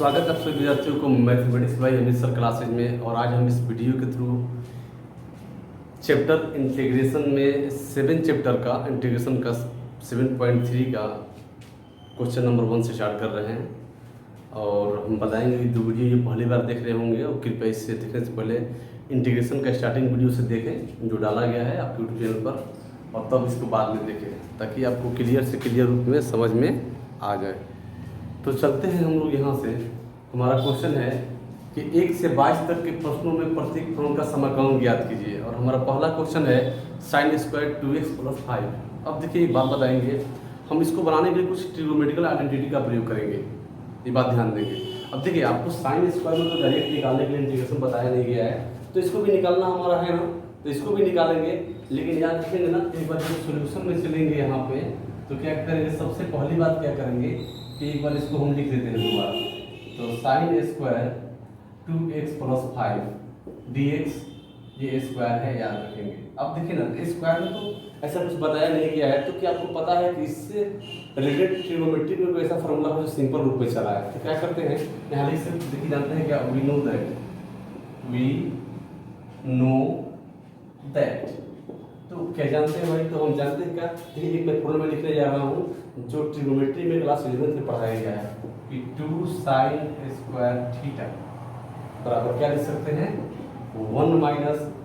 स्वागत है आप सभी विद्यार्थियों को mathematics bye Amit sir classes में। और आज हम इस वीडियो के थ्रू चैप्टर इंटीग्रेशन में 7 चैप्टर का इंटीग्रेशन का 7.3 का क्वेश्चन नंबर 1 से स्टार्ट कर रहे हैं। और हम बताएंगे कि जो वीडियो ये पहली बार देख रहे होंगे और कृपया इससे देखने से पहले इंटीग्रेशन का स्टार्टिंग वीडियो से देखें जो डाला गया है आपके यूट्यूब चैनल पर, और तब इसको बाद में देखें ताकि आपको क्लियर से क्लियर रूप में समझ में आ जाए। तो चलते हैं हम लोग यहाँ से। हमारा क्वेश्चन है कि 1 से 22 तक के प्रश्नों में प्रत्येक फॉर्म का समाकलन ज्ञात कीजिए। और हमारा पहला क्वेश्चन है sin स्क्वायर 2x + 5। अब देखिए एक बात बताएंगे, हम इसको बनाने के लिए कुछ ट्रिग्नोमेट्रिकल आइडेंटिटी का प्रयोग करेंगे, ये बात ध्यान देंगे। अब देखिए आपको sin स्क्वायर में तो डायरेक्ट निकालने के लिए इंटीग्रेशन बताया नहीं गया है, तो इसको भी निकालना हमारा है ना, तो इसको भी निकालेंगे। लेकिन याद रखेंगे ना, एक बार जब सोल्यूशन में चलेंगे यहाँ पे तो क्या करेंगे, सबसे पहली बात क्या करेंगे कि एक बार इसको हम लिख देते हैं दोबारा। तो sin स्क्वायर 2x + 5 dx, ये स्क्वायर है, याद रखेंगे। अब देखिए ना, स्क्वायर में तो ऐसा कुछ बताया नहीं गया है, तो क्या आपको पता है कि इससे रिलेटेड ट्रिग्नोमेट्री में कोई ऐसा फॉर्मूला है जो सिंपल रूप में चला है। तो क्या करते हैं, यहाँ लिख से देखिए जानते हैं क्या, वी नो दैट। तो क्या जानते हैं भाई, तो हम जानते हैं क्या, देखिए एक मैं फॉर्मूला में लिखने जा रहा हूँ जो ट्रिग्नोमेट्री में क्लास 11 में पढ़ाया गया है कि 2 sin स्क्वायर थीटा बराबर क्या लिख सकते हैं, 1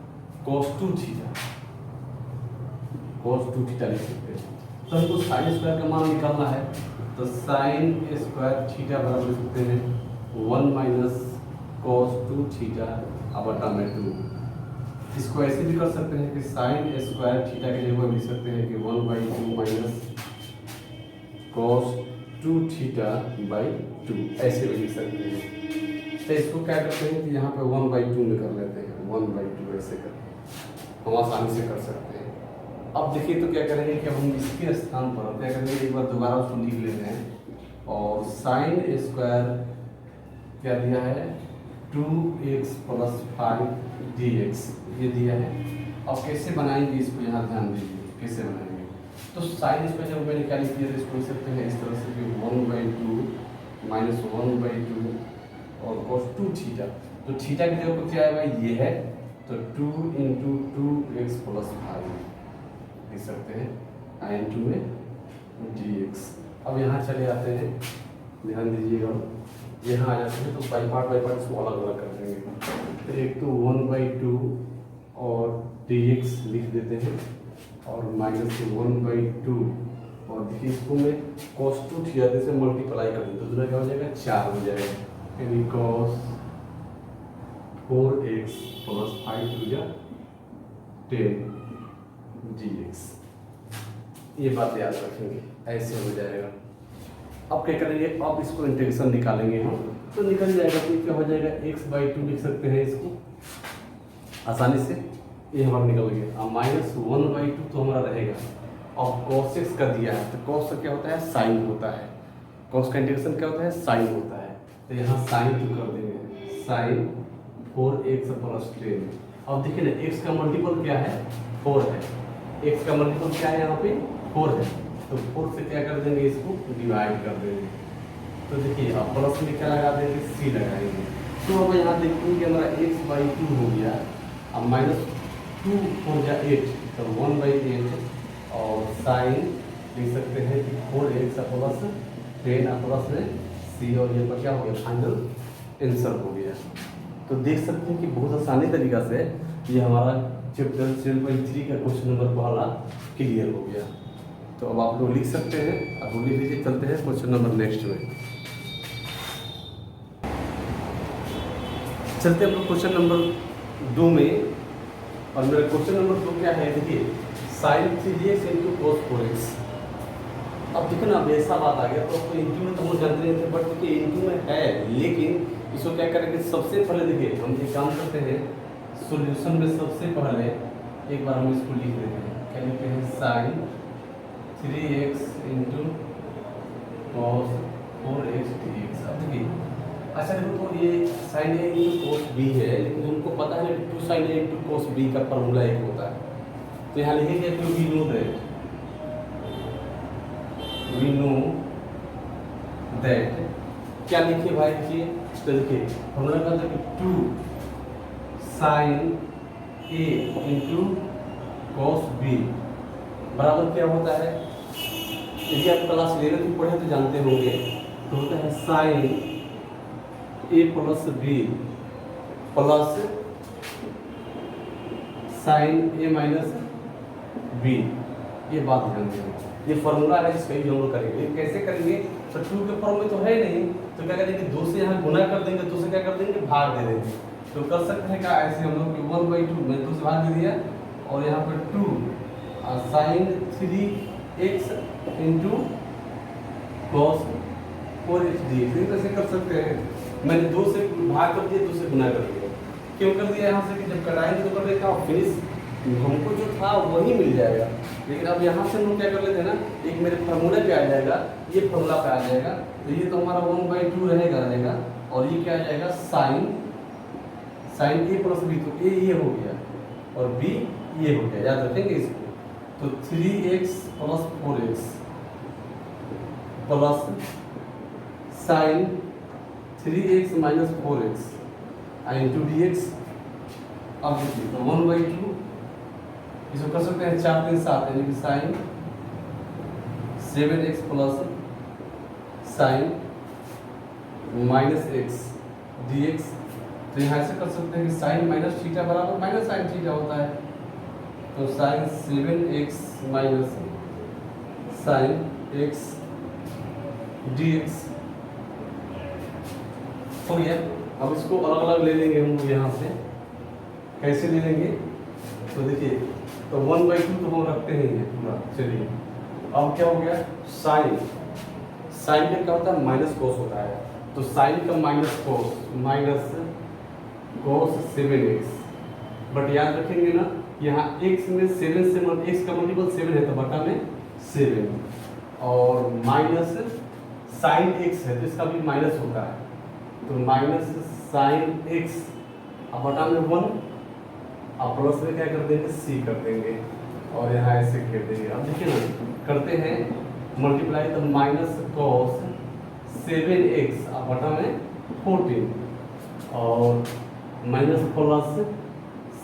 - cos 2 थीटा, cos 2 थीटा लिख सकते हैं। तो हमको sin स्क्वायर का मान निकालना है, तो sin स्क्वायर थीटा बराबर लिख सकते हैं 1 - cos 2 थीटा बटा में 2। इसको ऐसे भी कर सकते हैं कि sin स्क्वायर थीटा के जगह लिख सकते हैं कि 1/2 - cos 2 थीटा बाई 2, ऐसे भी लिख सकते हैं। तो इसको क्या करते हैं कि यहाँ पे 1/2 में कर लेते हैं, 1/2 ऐसे करके हम आसानी से कर सकते हैं। अब देखिए तो क्या करेंगे कि हम इसके स्थान पर क्या करेंगे, एक बार दोबारा उसको लिख लेते हैं। और sin स्क्वायर क्या दिया है, 2x + 5 dx ये दिया है। अब कैसे बनाएंगे इसको, यहाँ ध्यान दीजिए कैसे बनाएंगे। तो sin स्क्वायर जब मैंने क्या लिख दिया, इसको लिख सकते हैं इस तरह से कि 1/2 - 1/2 और cos 2 थीटा। तो थीटा की जगह पर क्या है भाई, ये है, तो 2 × 2x + 5 लिख सकते हैं into में dx। अब यहाँ चले आते हैं, ध्यान दीजिएगा, यहाँ आ जाते हैं तो बाई पार्ट इसको अलग अलग कर देंगे। तो एक तो 1/2 और dx लिख देते हैं और -1/2, और देखिए इसको मैं cos 2 थीटा से मल्टीप्लाई कर दूँ तो दूसरा क्या हो जाएगा, 4 हो जाएगा, यानी cos 4x + 5 × 10 dx। ये बात याद रखेंगे, ऐसे हो जाएगा। अब क्या करेंगे, अब इसको इंटीग्रेशन निकालेंगे हम, तो निकल जाएगा। तो क्या हो जाएगा, x/2 लिख सकते हैं इसको आसानी से, ये हमारा निकल गया। अब -1/2 तो हमारा रहेगा। और cos x का दिया है, तो cos का क्या होता है, साइन होता है। cos का इंटीग्रेशन क्या होता है, साइन होता है। तो यहाँ साइन टू कर देंगे, साइन 4x + 10। अब देखिए ना, x का मल्टीपल क्या है, 4 है। x का मल्टीपल क्या है, यहाँ पे 4 है, तो 4 से क्या कर देंगे, इसको डिवाइड कर देंगे। तो देखिए अब प्लस में क्या लगा देंगे, c लगाएंगे। तो अब यहाँ देखिए कि हमारा x/2 हो गया। अब -2 4 × 8 तो 1/8, और साइन लिख सकते हैं कि 4x + 10 प्लस में c, और ये पर क्या हो गया, फाइनल आंसर हो गया। तो देख सकते हैं कि बहुत आसानी तरीका से ये हमारा चैप्टर 7.3 का क्वेश्चन नंबर पहला क्लियर हो गया। तो अब आप लोग लिख सकते हैं, अब लिख लीजिए। चलते हैं क्वेश्चन नंबर नेक्स्ट में, चलते हैं हम लोग क्वेश्चन नंबर 2 में। और मेरा क्वेश्चन नंबर 2 क्या है, देखिए sin 3x × cos 4x। अब देखिए ना, अब ऐसा बात आ गया, तो इंटू में तो हम जानते नहीं थे, बट देखिए इंटू में है, लेकिन इसको क्या करेंगे, सबसे पहले देखिए हम एक काम करते हैं, सॉल्यूशन में सबसे पहले एक बार हम इसको लिख देते हैं। क्या लिखते हैं, sin 3x × cos 4x dx। अब देखिए अच्छा देखो, तो ये sin a × cos b है, लेकिन उनको पता है कि 2 sin a × cos b का फॉर्मूला एक होता है। तो यहाँ लिखेंगे कि वी नो दैट क्या लिखिए भाई, लिखिए तो देखिए फॉर्मूला का था कि 2 साइन ए इंटू कॉस बी बराबर क्या होता है, यदि आप क्लास 11 की पढ़े तो जानते होंगे, तो होता है साइन ए प्लस बी प्लस साइन ए माइनस बी। ये बात ध्यान देना, ये फॉर्मूला है जिसका यूज हम लोग करेंगे। कैसे करेंगे, तो 2 के फॉर्म में तो है नहीं, तो क्या करेंगे 2 से यहाँ गुना कर देंगे, 2 से क्या कर देंगे भाग दे देंगे। तो कर सकते हैं क्या, ऐसे हम लोग 1/2 में 2 से भाग दे दिया और यहाँ पर 2 sign 3x into cos 4x D. कैसे कर सकते हैं, मैंने 2 से भाग कर दिया, 2 से गुना कर दिया। क्यों कर दिया, यहाँ से कि जब कटाएंगे तो कर देगा फिनिश हमको जो था वही मिल जाएगा। लेकिन अब यहाँ से हम लोग क्या कर लेते हैं ना, एक मेरे फार्मूले पे आ जाएगा, ये फार्मूला पे आ जाएगा, तो ये तो हमारा 1/2 रहेगा और ये क्या आ जाएगा साइन ए प्लस बी। तो ए ये हो गया और बी ये हो गया, याद रखेंगे इसको। तो 3x plus 4x plus sign 3x minus 4x into D x. अब देखिए तो 1/2 इसको कर सकते हैं 4 3 7, यानी कि sine 7x plus sine minus x d x. तो यहाँ से कर सकते हैं कि साइन माइनस थीटा बराबर माइनस साइन थीटा होता है, तो sine 7x minus sine x d x हो गया। अब इसको अलग अलग ले लेंगे हम लोग यहाँ से, कैसे ले लेंगे, तो देखिए तो 1/2 तो हम रखते हैं ये पूरा। चलिए अब क्या हो गया, साइन का क्या होता है माइनस कोस होता है, तो साइन का माइनस कोस 7x। बट याद रखेंगे ना, यहाँ x में 7 से x का मल्टीपल 7 है तो बटा में 7 और माइनस साइन x है जिसका भी माइनस होता है, तो माइनस साइन x अब बटा में 1 अब प्लस में क्या कर देंगे c कर देंगे और यहाँ ऐसे घेर देंगे। अब देखिए ना करते हैं मल्टीप्लाई, तो माइनस कॉस 7x अब बटा में 14 और माइनस प्लस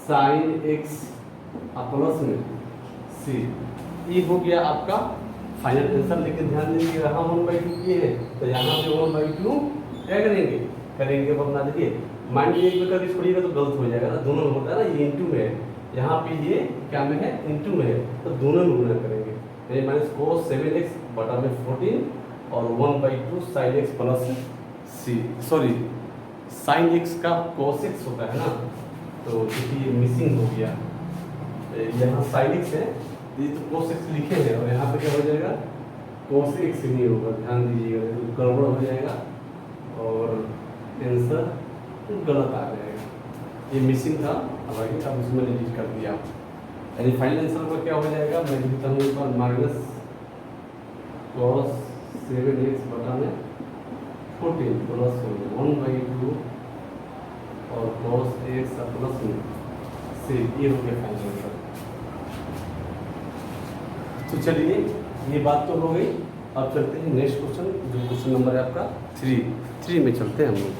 साइन x अब प्लस में c। ये हो गया आपका फाइनल आंसर। लेकिन ध्यान दीजिए यहाँ 1/2 ये है तो यहाँ पे 1/2 क्या करेंगे वरना देखिए माइंड एक में कर छोड़िएगा तो गलत हो जाएगा ना, दोनों में होता है ना, ये इंटू में है, यहाँ पे ये क्या में है इंटू में है, तो दोनों में गुना करेंगे। तो माइनस कोस 7x बटा में 14 और 1/2 sine x plus c, sorry sine x का cos x होता है ना, तो देखिए मिसिंग हो गया, यहाँ साइन x है ये तो cos x लिखे हैं और यहाँ पे क्या हो जाएगा cos x नहीं होगा, ध्यान दीजिएगा तो गड़बड़ हो जाएगा और आंसर गलत आ जाएगा। ये मिसिंग था, अब आगे अब उसमें डिलीट कर दिया, यानी फाइनल आंसर का क्या हो जाएगा, मैं लिखता हूँ इस बार माइनस cos 7x बटा में 14 प्लस 1/2 और cos x प्लस में से, ये हो गया फाइनल आंसर। तो चलिए ये बात तो हो गई, अब चलते हैं नेक्स्ट क्वेश्चन, जो क्वेश्चन नंबर है आपका 3 में चलते हैं हम लोग।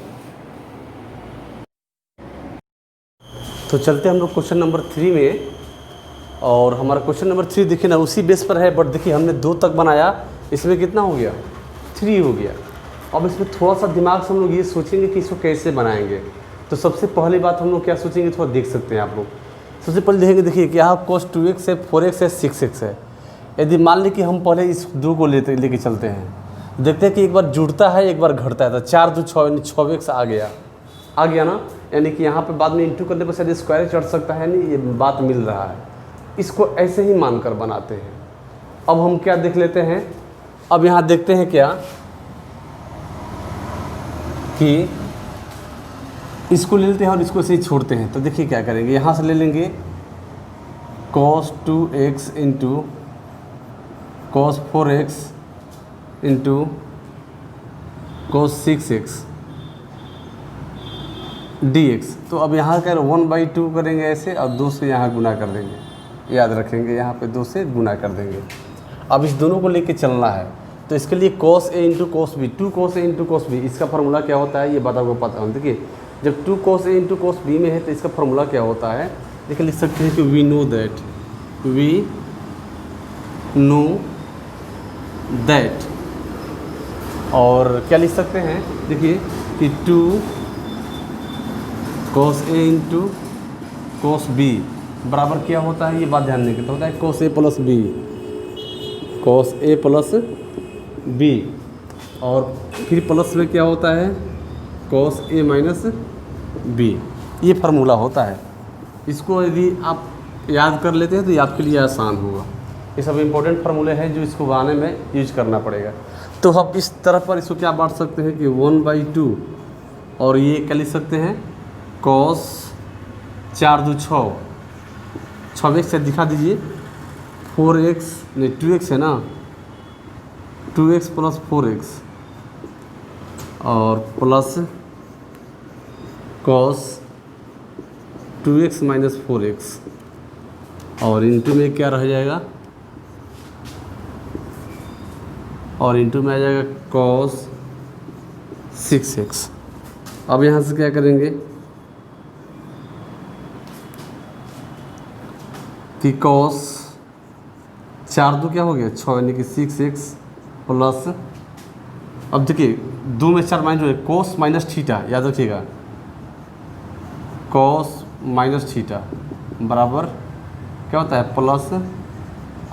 तो चलते हैं हम लोग क्वेश्चन नंबर 3 में, और हमारा क्वेश्चन नंबर 3 देखिए ना उसी बेस पर है, बट देखिए हमने 2 तक बनाया, इसमें कितना हो गया 3 हो गया। अब इसमें थोड़ा सा दिमाग से हम लोग ये सोचेंगे कि इसको कैसे बनाएंगे। तो सबसे पहली बात हम लोग क्या सोचेंगे, थोड़ा देख सकते हैं आप लोग। सबसे पहले देखेंगे, देखिए कि यहाँ cos 2x है, 4x है, 6x है। यदि मान लें कि हम पहले इस 2 को लेके चलते हैं, देखते हैं कि एक बार जुड़ता है एक बार घटता है, तो 4 2 6 यानी 6x आ गया ना, यानी कि यहाँ पे बाद में इंटू करने पर शायद स्क्वायर चढ़ सकता है, नहीं ये बात मिल रहा है। इसको ऐसे ही मानकर बनाते हैं। अब हम क्या देख लेते हैं, अब यहाँ देखते हैं क्या कि इसको ले लेते हैं और इसको ऐसे ही छोड़ते हैं। तो देखिए क्या करेंगे, यहाँ से ले लेंगे cos 2x into cos 4x into cos 6x dx। तो अब यहाँ कर 1/2 करेंगे ऐसे और 2 से यहाँ गुना कर देंगे, याद रखेंगे यहाँ पे 2 से गुना कर देंगे। अब इस दोनों को लेके चलना है, तो इसके लिए cos a into cos B, 2 cos a into cos B, इसका फार्मूला क्या होता है ये बात आपको पता है। देखिए जब 2 cos a into cos B में है तो इसका फार्मूला क्या होता है, देखिए लिख सकते हैं कि वी नो दैट, और क्या लिख सकते हैं, देखिए कि 2 cos a into cos B बराबर क्या होता है, ये बात ध्यान देंगे, तो होता है cos a plus B, cos a plus B, और फिर प्लस में क्या होता है cos a माइनस बी, ये फार्मूला होता है। इसको यदि आप याद कर लेते हैं तो ये आपके लिए आसान होगा। ये सब इम्पोर्टेंट फार्मूले हैं जो इसको बनाने में यूज करना पड़ेगा। तो हम इस तरफ पर इसको क्या बांट सकते हैं कि 1/2, और ये क्या लिख सकते हैं cos 4 2 6, 6 से दिखा दीजिए, 4x नहीं 2x है ना, 2x प्लस 4x और plus cos 2x minus 4x, और इंटू में क्या रह जाएगा, और इंटू में आ जाएगा cos 6x। अब यहाँ से क्या करेंगे कि cos 4 2 क्या हो गया 6, यानी कि 6x प्लस, अब देखिए 2 में 4 माइनस हो गया, cos माइनस थीटा, याद रखिएगा cos माइनस थीटा बराबर क्या होता है प्लस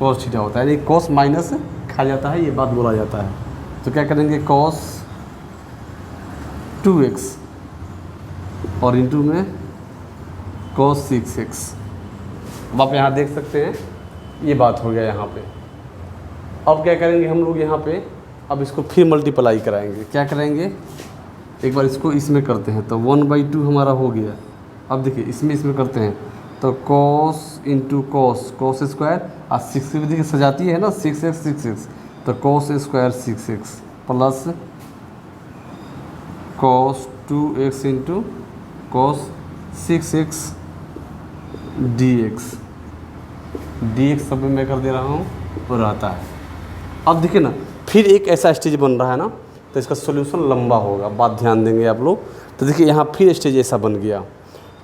cos थीटा होता है, यानी cos माइनस खा जाता है, ये बात बोला जाता है। तो क्या करेंगे cos 2x और इंटू में cos 6x। अब आप यहाँ देख सकते हैं ये बात हो गया यहाँ पे। अब क्या करेंगे हम लोग यहाँ पे, अब इसको फिर मल्टीप्लाई कराएंगे, क्या कराएंगे एक बार इसको इसमें करते हैं, तो 1/2 हमारा हो गया। अब देखिए इसमें करते हैं, तो cos इंटू cos स्क्वायर, और 6 भी देखिए सजाती है ना 6x, तो cos square 6x plus cos 2x into cos 6x dx सब मैं कर दे रहा हूँ तो रहता है। अब देखिए ना फिर एक ऐसा स्टेज बन रहा है ना, तो इसका सॉल्यूशन लंबा होगा, बात ध्यान देंगे आप लोग। तो देखिए यहाँ फिर स्टेज ऐसा बन गया,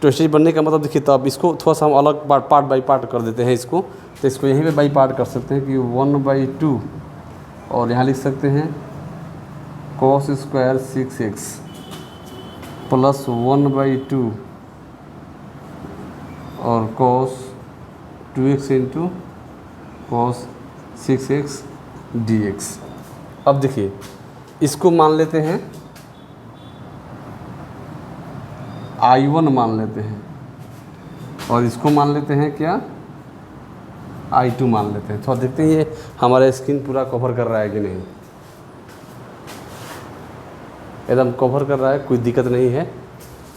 तो स्टेज बनने का मतलब देखिए, तो अब इसको थोड़ा सा हम अलग पार्ट बाई पार्ट कर देते हैं इसको, तो इसको यहीं पे बाई पार्ट कर सकते हैं कि 1/2, और यहाँ लिख सकते हैं cos स्क्वायर 6x प्लस 1/2 और cos 2x into cos 6x dx। अब देखिए इसको मान लेते हैं I1 मान लेते हैं, और इसको मान लेते हैं क्या I2 मान लेते हैं। थोड़ा देखते हैं ये हमारा स्क्रीन पूरा कवर कर रहा है कि नहीं, एकदम कवर कर रहा है, कोई दिक्कत नहीं है।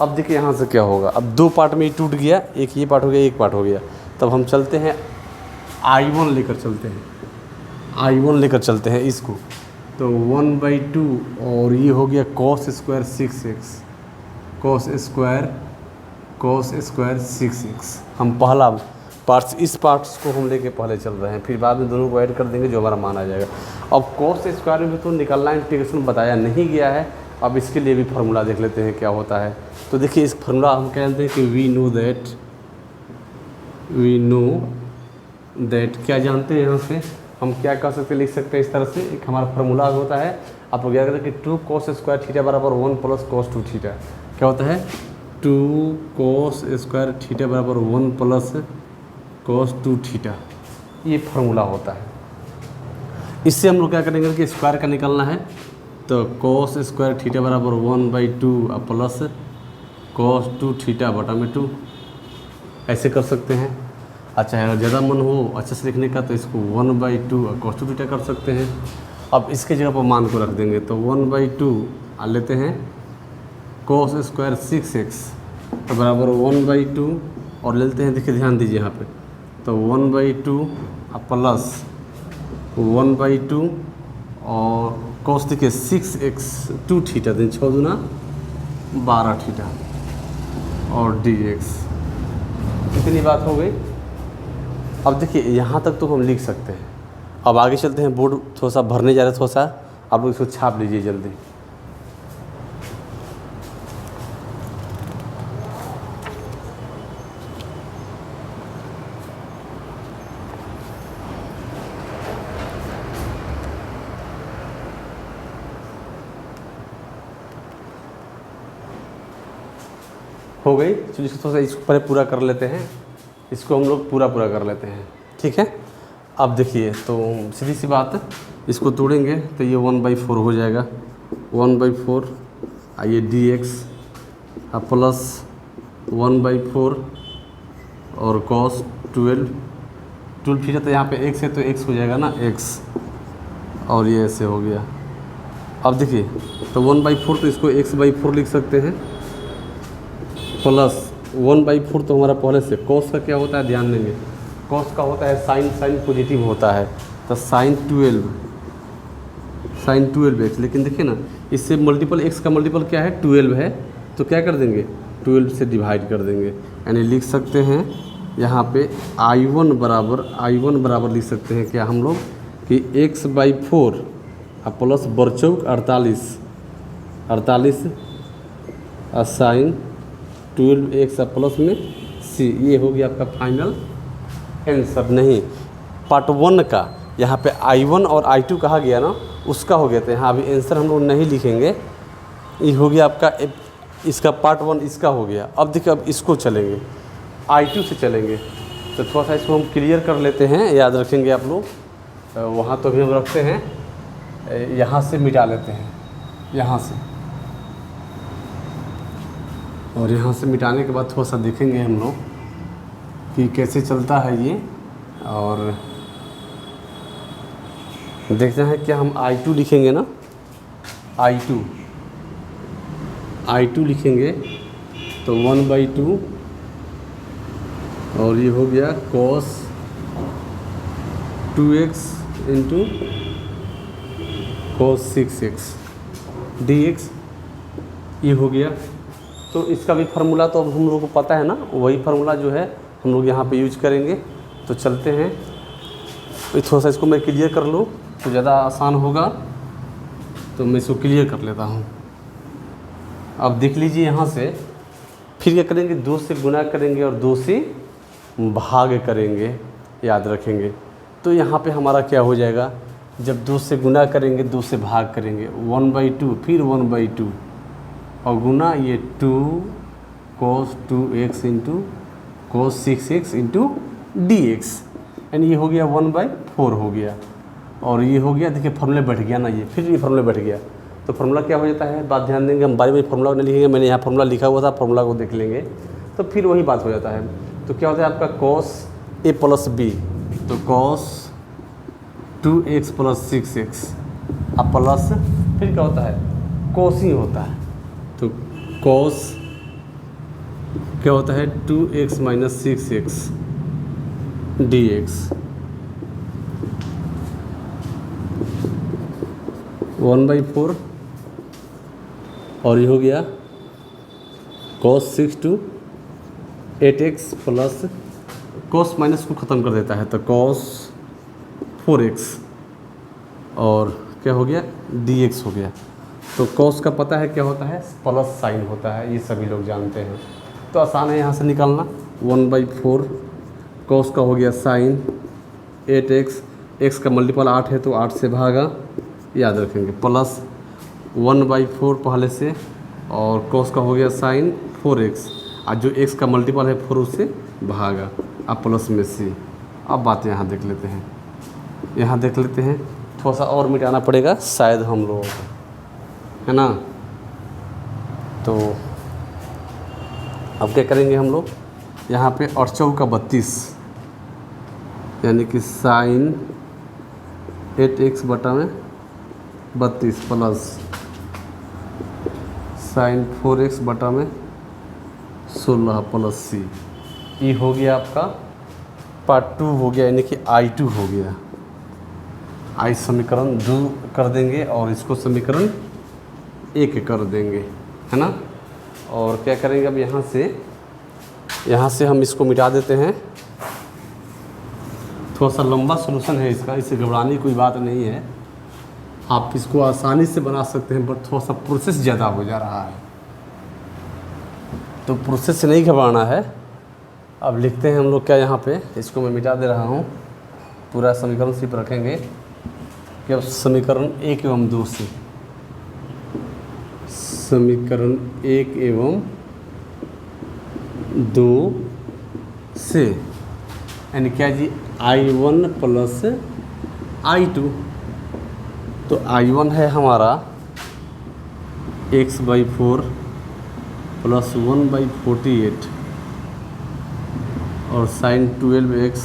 अब देखिए यहाँ से क्या होगा, अब 2 पार्ट में ही टूट गया, एक ये पार्ट हो गया, एक पार्ट हो गया। तब हम चलते हैं I1 लेकर चलते हैं, I1 लेकर चलते हैं इसको, तो 1/2 और ये हो गया cos square 6x, cos square 6x। हम पहला पार्ट्स, इस पार्ट्स को हम लेके पहले चल रहे हैं, फिर बाद में दोनों को ऐड कर देंगे जो हमारा मान आ जाएगा। अब cos स्क्वायर में तो निकलना इंटीग्रेशन बताया नहीं गया है, अब इसके लिए भी फार्मूला देख लेते हैं क्या होता है। तो देखिए इस फार्मूला हम कहते हैं कि वी नो दैट क्या जानते हैं, यहाँ से हम क्या कर सकते हैं, लिख सकते हैं इस तरह से, एक हमारा फार्मूला होता है, आप लोग याद करें कि 2 cos स्क्वायर थीटा बराबर 1 प्लस cos 2 थीटा। क्या होता है 2 cos स्क्वायर थीटा बराबर 1 प्लस cos 2 थीटा, ये फार्मूला होता है। इससे हम लोग क्या करेंगे कि स्क्वायर का निकालना है, तो cos स्क्वायर थीटा बराबर 1/2 प्लस cos 2 थीटा बटा में 2, ऐसे कर सकते हैं। अच्छा अगर ज़्यादा मन हो अच्छे से लिखने का तो इसको 1/2 cos 2 थीटा कर सकते हैं। अब इसके जगह पर मान को रख देंगे, तो 1/2 लेते हैं cos स्क्वायर 6x तो बराबर 1/2, और लेते हैं, देखिए ध्यान दीजिए यहाँ पे, तो 1/2 प्लस 1/2 और cos देखिए 6x 2 थीटा, दिन 6 दूना 12 थीटा और dx। कितनी बात हो गई। अब देखिए यहाँ तक तो हम लिख सकते हैं, अब आगे चलते हैं, बोर्ड थोड़ा सा भरने जा रहे हैं, थोड़ा सा आप लोग इसको छाप लीजिए जल्दी। हो गई, चलिए इसको थोड़ा सा इसको पहले पूरा कर लेते हैं, इसको हम लोग पूरा कर लेते हैं, ठीक है। अब देखिए, तो सीधी सी बात है, इसको तोड़ेंगे तो ये 1/4 हो जाएगा, 1/4 आइए dx प्लस 1/4 और cos 12 थीटा, तो यहाँ पे x है तो x हो जाएगा ना x, और ये ऐसे हो गया। अब देखिए, तो 1/4 तो इसको x/4 लिख सकते हैं, प्लस 1/4 तो हमारा पहले से cos का क्या होता है ध्यान देंगे, cos का होता है साइन पॉजिटिव होता है, तो sin 12x। लेकिन देखिए ना, इससे मल्टीपल x का मल्टीपल क्या है 12 है, तो क्या कर देंगे 12 से डिवाइड कर देंगे, यानी लिख सकते हैं यहाँ पे I1 बराबर लिख सकते हैं क्या हम लोग कि x/4 प्लस बरचौक 48 साइन 12x प्लस में c, ये हो गया आपका फाइनल आंसर। नहीं, पार्ट 1 का यहाँ पे I1 और I2 कहा गया ना, उसका हो गया, तो यहाँ अभी आंसर हम लोग नहीं लिखेंगे, ये हो गया आपका इसका पार्ट 1 इसका हो गया। अब देखिए, अब इसको चलेंगे I2 से चलेंगे, तो थोड़ा सा इसको हम क्लियर कर लेते हैं, याद रखेंगे आप लोग, वहाँ तो भी हम रखते हैं, यहाँ से मिटा लेते हैं, यहाँ से, और यहाँ से मिटाने के बाद थोड़ा सा देखेंगे हम लोग कि कैसे चलता है ये, और देखते हैं क्या हम I2 लिखेंगे ना, I2 लिखेंगे तो 1/2 और ये हो गया cos 2x into cos 6x dx, ये हो गया। तो इसका भी फार्मूला तो अब हम लोगों को पता है ना, वही फार्मूला जो है हम लोग यहाँ पे यूज करेंगे। तो चलते हैं, थोड़ा सा इसको मैं क्लियर कर लूँ तो ज़्यादा आसान होगा, तो मैं इसको क्लियर कर लेता हूँ। अब देख लीजिए, यहाँ से फिर क्या करेंगे, 2 से गुना करेंगे और 2 से भाग करेंगे, याद रखेंगे। तो यहाँ पे हमारा क्या हो जाएगा, जब 2 से गुना करेंगे 2 से भाग करेंगे 1/2, फिर 1/2 और गुना ये 2 cos 2x into cos 6x into dx, यानी ये हो गया 1/4 हो गया, और ये हो गया, देखिए फॉर्मूला बैठ गया ना, ये फिर ये फॉर्मूला बैठ गया। तो फार्मूला क्या हो जाता है, बात ध्यान देंगे, हम बारी में फार्मूला नहीं लिखेंगे, मैंने यहाँ फार्मूला लिखा हुआ था, फार्मूला को देख लेंगे तो फिर वही बात हो जाता है। तो क्या होता है आपका cos a प्लस b, तो cos 2x प्लस 6x अब प्लस फिर क्या होता है cos ही होता है, तो cos क्या होता है 2x माइनस 6x dx, 1/4 और ये हो गया cos 6 to 8x plus cos minus को ख़त्म कर देता है, तो cos 4x और क्या हो गया dx हो गया। तो cos का पता है क्या होता है, प्लस साइन होता है, ये सभी लोग जानते हैं, तो आसान है यहाँ से निकालना। 1/4 cos का हो गया साइन 8x, x का मल्टीपल 8 है तो 8 से भागा, याद रखेंगे, प्लस 1/4 पहले से, और cos का हो गया साइन 4x, और जो x का मल्टीपल है 4 उससे भागा, अब प्लस में c। अब बात यहाँ देख लेते हैं, यहाँ देख लेते हैं, थोड़ा सा और मिटाना पड़ेगा शायद हम लोगों को, है ना। तो अब क्या करेंगे हम लोग, यहाँ पे 8 चौका 32, यानी कि साइन 8x बटा में 32 प्लस साइन 4x बटा में 16 प्लस c, ये हो गया आपका पार्ट 2 हो गया, यानी कि I2 हो गया। I समीकरण 2 कर देंगे और इसको समीकरण 1 कर देंगे, है ना। और क्या करेंगे, अब यहाँ से हम इसको मिटा देते हैं, थोड़ा सा लंबा सॉल्यूशन है इसका, इससे घबराने की कोई बात नहीं है, आप इसको आसानी से बना सकते हैं, बट थोड़ा सा प्रोसेस ज़्यादा हो जा रहा है, तो प्रोसेस से नहीं घबराना है। अब लिखते हैं हम लोग क्या यहाँ पे, इसको मैं मिटा दे रहा हूँ, पूरा समीकरण सिर्फ रखेंगे कि अब समीकरण 1 एवं 2 से, समीकरण 1 एवं 2 से यानी क्या जी, I1 प्लस I2, तो I1 है हमारा x/4 प्लस 1/48 और साइन 12x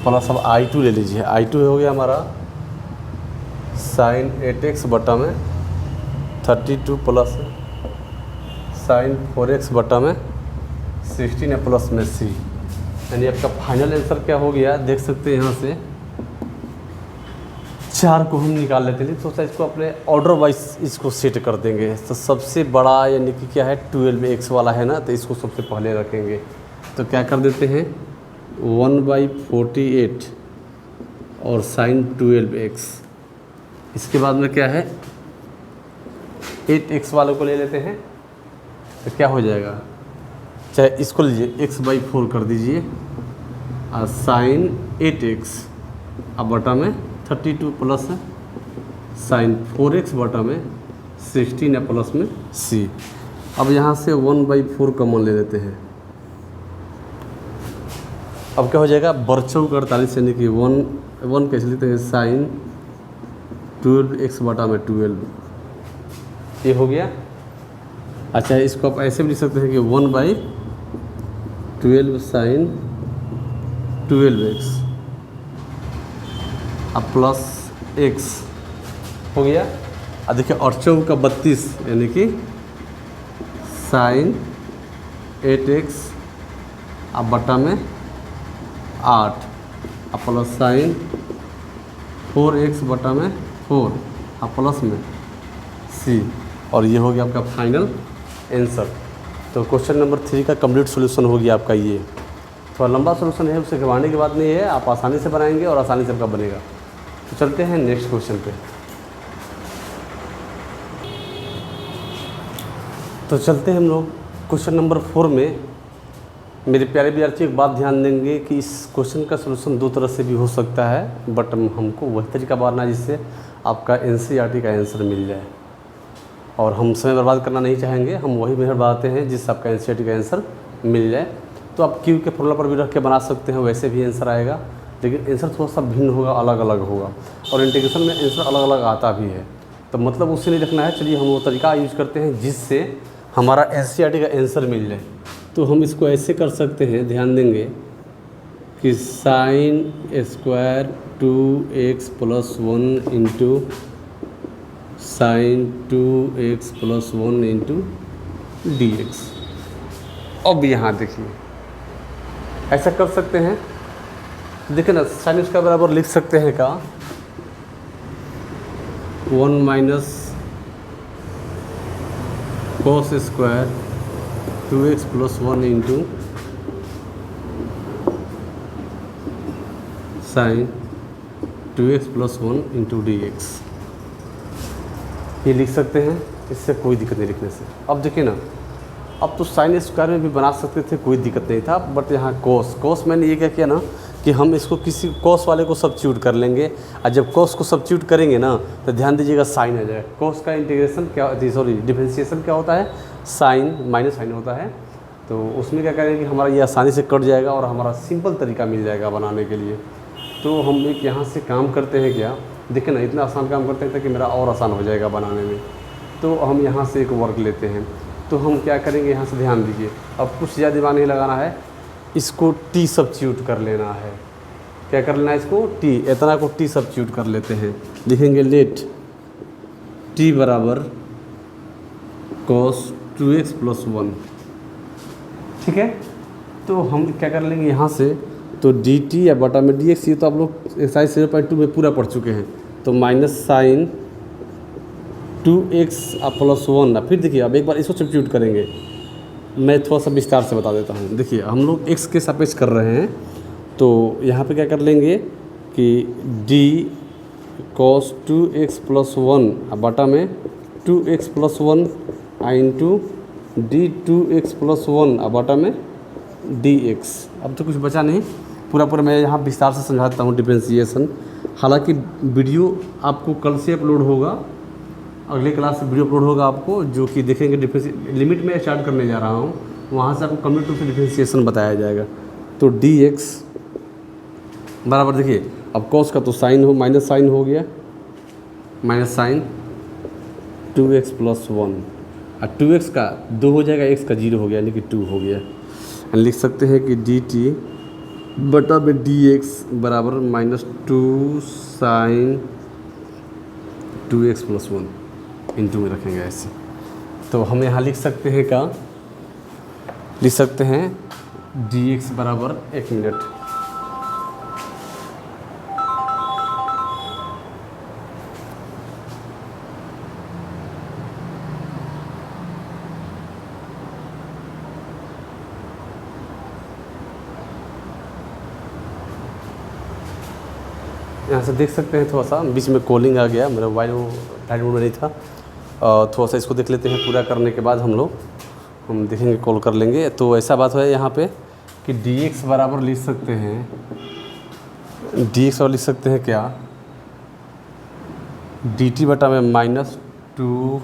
प्लस, अब I2 ले लीजिए, I2 हो गया हमारा साइन 8x बटा में 32 प्लस साइन 4x बटा में 16 प्लस में c, यानी आपका फाइनल आंसर क्या हो गया देख सकते हैं यहाँ से। 4 को हम निकाल लेते हैं, तो इसको अपने ऑर्डर वाइज इसको सेट कर देंगे। तो सबसे बड़ा यानी कि क्या है 12x वाला है ना, तो इसको सबसे पहले रखेंगे, तो क्या कर देते हैं 1/48 और साइन 12x, इसके बाद में क्या है 8x वालों को ले लेते हैं, तो क्या हो जाएगा, चाहे इसको लीजिए x/4 कर दीजिए और साइन 8x अब बटा में 32 प्लस साइन 4x बटा में 16 प्लस में c। अब यहाँ से 1/4 कॉमन ले लेते हैं, अब क्या हो जाएगा बरचौं 48 यानी कि 1 कैसे लेते हैं साइन 12x बटा में 12, ये हो गया। अच्छा इसको आप ऐसे भी लिख सकते हैं कि 1/12 साइन 12x अब प्लस x हो गया। अब देखिए 8 का 32 यानी कि साइन 8x अब बटा में 8 अब प्लस साइन 4x बटा में 4 अब प्लस में c, और ये हो गया आपका फाइनल आंसर। तो क्वेश्चन नंबर 3 का कंप्लीट सॉल्यूशन हो गया आपका। ये थोड़ा लंबा सॉल्यूशन है, उससे घबराने की बात नहीं है, आप आसानी से बनाएंगे और आसानी से आपका बनेगा। तो चलते हैं नेक्स्ट क्वेश्चन पे। तो चलते हैं हम लोग क्वेश्चन नंबर 4 में। मेरे प्यारे विद्यार्थी एक बात ध्यान देंगे कि इस क्वेश्चन का सलूशन 2 तरह से भी हो सकता है, बट हमको वही तरीका बनाना है जिससे आपका NCERT का आंसर मिल जाए, और हम समय बर्बाद करना नहीं चाहेंगे, हम वही मेथड बनाते हैं जिससे आपका NCERT का आंसर मिल जाए। तो आप क्यू के फॉर्मूला पर भी रख के बना सकते हैं, वैसे भी आंसर आएगा, लेकिन आंसर थोड़ा सा भिन्न होगा, अलग अलग होगा, और इंटीग्रेशन में आंसर अलग अलग आता भी है, तो मतलब उससे नहीं रखना है। चलिए हम वो तरीका यूज करते हैं जिससे हमारा NCERT का आंसर मिल जाए। तो हम इसको ऐसे कर सकते हैं, ध्यान देंगे कि sine square 2x plus 1 into sine 2x plus 1 into dx। अब यहाँ देखिए ऐसा कर सकते हैं, देखिए ना साइन स्क्वायर बराबर लिख सकते हैं का 1 minus cos square 2x plus 1 into sine 2x plus 1 into dx, ये लिख सकते हैं, इससे कोई दिक्कत नहीं लिखने से। अब देखिए ना, अब तो साइन स्क्वायर में भी बना सकते थे, कोई दिक्कत नहीं था, बट यहाँ कॉस मैंने ये क्या किया ना कि हम इसको किसी कॉस वाले को सब्स्टिट्यूट कर लेंगे, और जब कॉस को सब्स्टिट्यूट करेंगे ना तो ध्यान दीजिएगा साइन आ जाएगा। कॉस का इंटीग्रेशन क्या, सॉरी डिफरेंशिएशन क्या होता है, साइन माइनस साइन होता है, तो उसमें क्या करेंगे कि हमारा ये आसानी से कट जाएगा और हमारा सिंपल तरीका मिल जाएगा बनाने के लिए। तो हम एक यहाँ से काम करते हैं, क्या देखिए ना इतना आसान काम करते हैं ताकि मेरा और आसान हो जाएगा बनाने में। तो हम यहाँ से एक वर्क लेते हैं, तो हम क्या करेंगे यहाँ से ध्यान दीजिए, अब कुछ ज़्यादा दिमाग नहीं लगाना है, इसको t सब्स्टिट्यूट कर लेना है। क्या कर लेना है इसको, t, इतना को t सब्स्टिट्यूट कर लेते हैं, लिखेंगे लेट t बराबर cos 2x प्लस 1, ठीक है। तो हम क्या कर लेंगे यहाँ से, तो dt या बटा में dx, ये तो आप लोग एक्सरसाइज 0.2 में पूरा पढ़ चुके हैं, तो माइनस साइन 2x प्लस 1। फिर देखिए अब एक बार इसको सब्स्टिट्यूट करेंगे, मैं थोड़ा सा विस्तार से बता देता हूँ। देखिए हम लोग x के सापेक्ष कर रहे हैं, तो यहाँ पे क्या कर लेंगे कि डी cos 2x प्लस 1 बटा में 2x plus 1 into D 2x plus 1 बटा में dx। अब तो कुछ बचा नहीं, पूरा मैं यहाँ विस्तार से समझाता हूँ डिफरेंशिएशन। हालांकि वीडियो आपको कल से अपलोड होगा, अगले क्लास से वीडियो अपलोड होगा आपको, जो कि देखेंगे लिमिट में स्टार्ट करने जा रहा हूँ, वहाँ से आपको कंप्लीट रूप से डिफरेंशिएशन बताया जाएगा। तो dx बराबर, देखिए अब cos का तो साइन हो माइनस साइन हो गया, माइनस साइन 2x प्लस 1 और 2x का 2 हो जाएगा, x का 0 हो गया यानी कि 2 हो गया। लिख सकते हैं कि dt बटा में dx बराबर -2 साइन 2x प्लस 1 इंटू में रखेंगे ऐसे। तो हम यहाँ लिख सकते हैं क्या, लिख सकते हैं dx बराबर 1 मिनट यहाँ से देख सकते हैं। थोड़ा सा बीच में कॉलिंग आ गया, मेरा मोबाइल वो फ्लाइट मोड में नहीं था। थोड़ा सा इसको देख लेते हैं, पूरा करने के बाद हम देखेंगे, कॉल कर लेंगे। तो ऐसा बात है यहाँ पे कि dx बराबर लिख सकते हैं, dx और लिख सकते हैं क्या, dt बटा में -2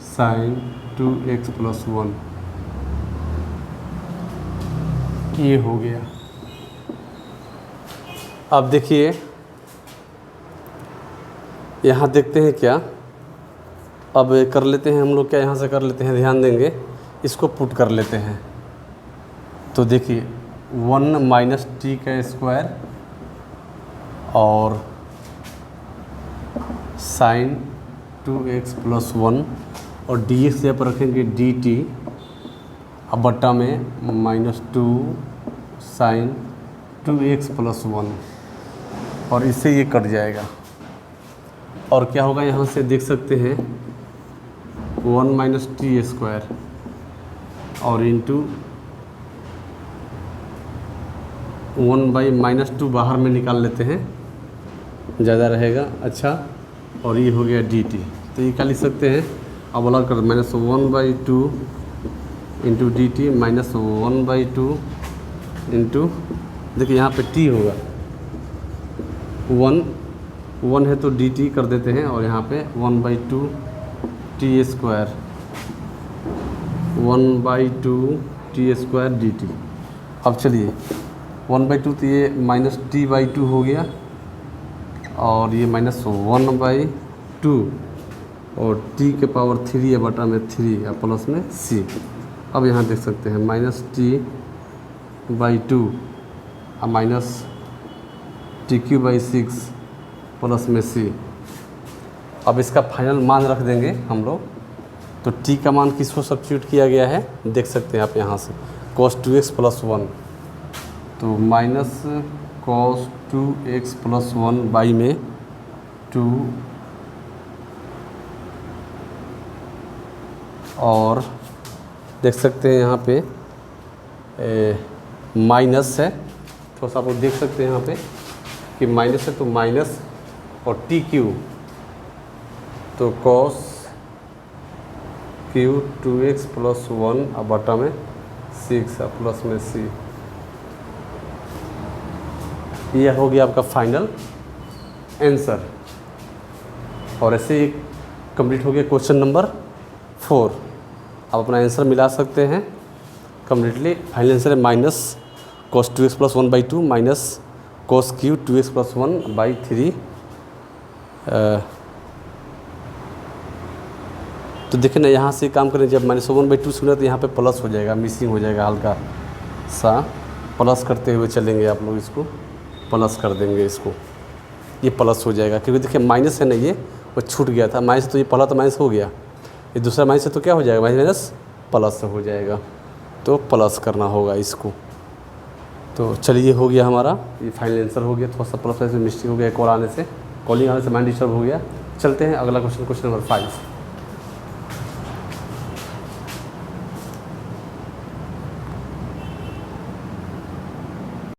साइन 2x प्लस 1, ये हो गया। अब देखिए यहाँ देखते हैं क्या, अब कर लेते हैं हम लोग क्या, यहाँ से कर लेते हैं, ध्यान देंगे, इसको पुट कर लेते हैं। तो देखिए 1 माइनस टी का स्क्वायर और साइन 2x प्लस 1 और dx यहाँ पर रखेंगे dt अब बट्टा में -2 साइन 2x प्लस 1 और इससे ये कट जाएगा। और क्या होगा, यहाँ से देख सकते हैं 1 माइनस टी स्क्वायर और इंटू 1/-2 बाहर में निकाल लेते हैं, ज़्यादा रहेगा। अच्छा, और ये हो गया dt। तो ये क्या लिख सकते हैं, अब अलग कर, -1/2 इंटू dt -1/2 इंटू, देखिए यहाँ पे t होगा, 1 है तो dt कर देते हैं और यहाँ पे 1/2 T square 1/2 T square dt। अब चलिए 1/2 तो ये -t/2 हो गया और ये -1/2 और t के पावर 3 है बटा में 3 या प्लस में c। अब यहाँ देख सकते हैं -t/2 और -tq/6 प्लस में c। अब इसका फाइनल मान रख देंगे हम लोग। तो t का मान किसको सब्स्टिट्यूट किया गया है, देख सकते हैं आप यहाँ से, cos 2x प्लस 1, तो minus cos 2x plus 1 by में 2 और देख सकते हैं यहाँ पे माइनस है, थोड़ा सा आप लोग देख सकते हैं यहाँ पे कि माइनस है, तो माइनस और टी क्यू, तो cos क्यू 2x प्लस 1 अब बटा में 6 प्लस में c। यह हो गया आपका फाइनल आंसर। और ऐसे ही कंप्लीट हो गया क्वेश्चन नंबर 4। आप अपना आंसर मिला सकते हैं कम्प्लीटली। फाइनल आंसर है -cos 2x plus 1/2 minus cos Q 2x plus 1/3। तो देखिए ना, यहाँ से काम करें, जब -1/2 सुना तो यहाँ पे प्लस हो जाएगा, मिसिंग हो जाएगा, हल्का सा प्लस करते हुए चलेंगे आप लोग, इसको प्लस कर देंगे, इसको ये प्लस हो जाएगा, क्योंकि देखिए माइनस है ना, ये वो छूट गया था माइनस, तो ये पहला तो माइनस हो गया, ये दूसरा माइनस है तो क्या हो जाएगा, माइनस प्लस हो जाएगा, तो प्लस करना होगा इसको। तो चलिए हो गया हमारा, ये फाइनल आंसर हो गया। थोड़ा सा प्लस मिस्टेक हो गया, कॉलिंग आने से माइंड डिस्टर्ब हो गया। चलते हैं अगला क्वेश्चन, क्वेश्चन नंबर 5।